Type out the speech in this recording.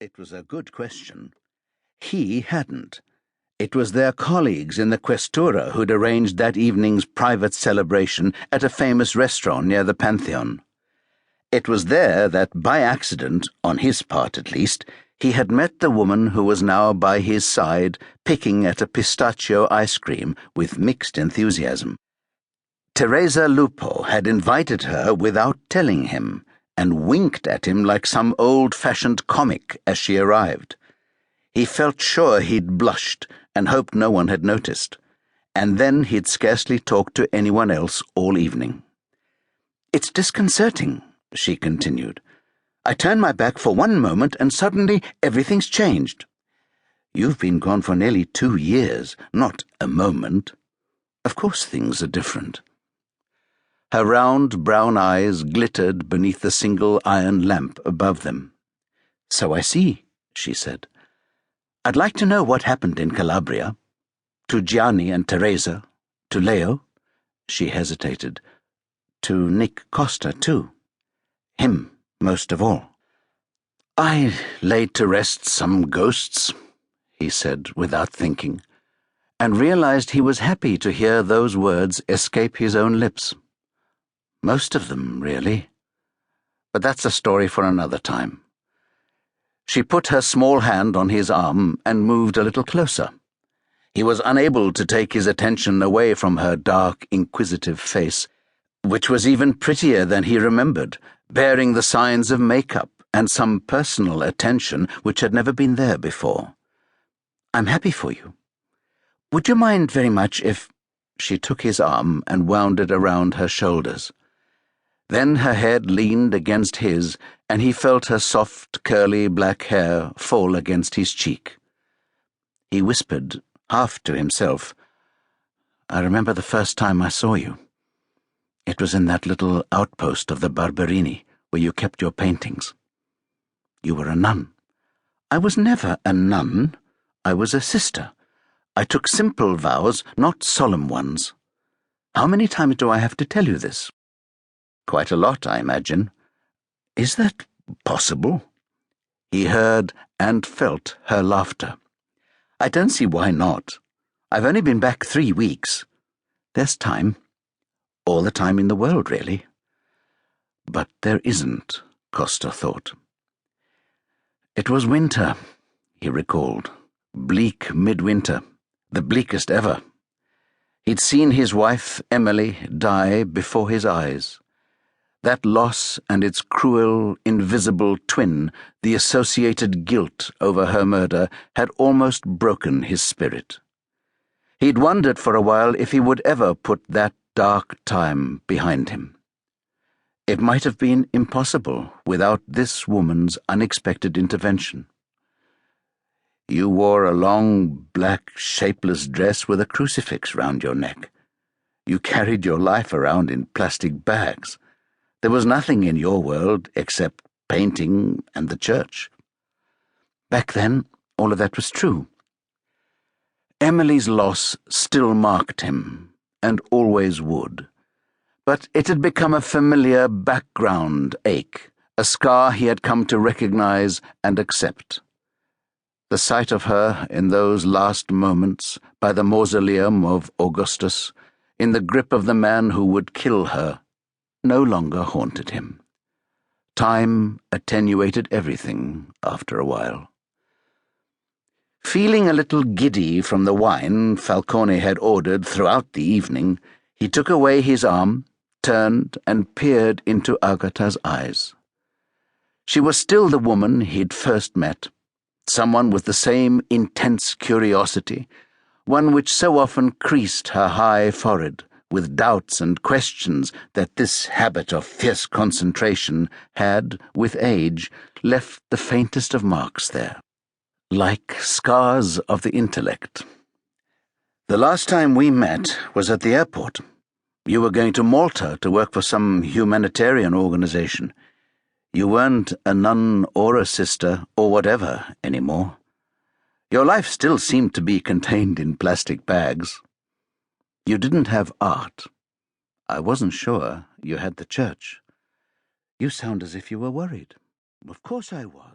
It was a good question. He hadn't. It was their colleagues in the Questura who'd arranged that evening's private celebration at a famous restaurant near the Pantheon. It was there that, by accident, on his part at least, he had met the woman who was now by his side, picking at a pistachio ice cream with mixed enthusiasm. Teresa Lupo had invited her without telling him, and winked at him like some old-fashioned comic as she arrived. He felt sure he'd blushed and hoped no one had noticed, and then he'd scarcely talked to anyone else all evening. "It's disconcerting," she continued. "I turn my back for one moment and suddenly everything's changed. You've been gone for nearly 2 years, not a moment. Of course things are different." Her round brown eyes glittered beneath the single iron lamp above them. "So I see," she said. "I'd like to know what happened in Calabria. To Gianni and Teresa. To Leo." She hesitated. "To Nic Costa, too. Him, most of all." "I laid to rest some ghosts," he said without thinking, and realized he was happy to hear those words escape his own lips. Most of them, really. But that's a story for another time. She put her small hand on his arm and moved a little closer. He was unable to take his attention away from her dark, inquisitive face, which was even prettier than he remembered, bearing the signs of makeup and some personal attention which had never been there before. "I'm happy for you. Would you mind very much if—" She took his arm and wound it around her shoulders. Then her head leaned against his, and he felt her soft, curly black hair fall against his cheek. He whispered, half to himself, "I remember the first time I saw you. It was in that little outpost of the Barberini, where you kept your paintings. You were a nun. I was never a nun. I was a sister. I took simple vows, not solemn ones. How many times do I have to tell you this?" "Quite a lot, I imagine." "Is that possible?" He heard and felt her laughter. "I don't see why not. I've only been back 3 weeks. There's time. All the time in the world, really." But there isn't, Costa thought. It was winter, he recalled. Bleak midwinter, the bleakest ever. He'd seen his wife, Emily, die before his eyes. That loss and its cruel, invisible twin, the associated guilt over her murder, had almost broken his spirit. He'd wondered for a while if he would ever put that dark time behind him. It might have been impossible without this woman's unexpected intervention. "You wore a long, black, shapeless dress with a crucifix round your neck. You carried your life around in plastic bags. There was nothing in your world except painting and the church." Back then, all of that was true. Emily's loss still marked him, and always would. But it had become a familiar background ache, a scar he had come to recognize and accept. The sight of her in those last moments by the mausoleum of Augustus, in the grip of the man who would kill her, no longer haunted him. Time attenuated everything after a while. Feeling a little giddy from the wine Falcone had ordered throughout the evening, he took away his arm, turned, and peered into Agata's eyes. She was still the woman he'd first met, someone with the same intense curiosity, one which so often creased her high forehead, with doubts and questions that this habit of fierce concentration had, with age, left the faintest of marks there, like scars of the intellect. "The last time we met was at the airport. You were going to Malta to work for some humanitarian organization. You weren't a nun or a sister or whatever anymore. Your life still seemed to be contained in plastic bags. You didn't have art. I wasn't sure you had the church. You sound as if you were worried." "Of course I was."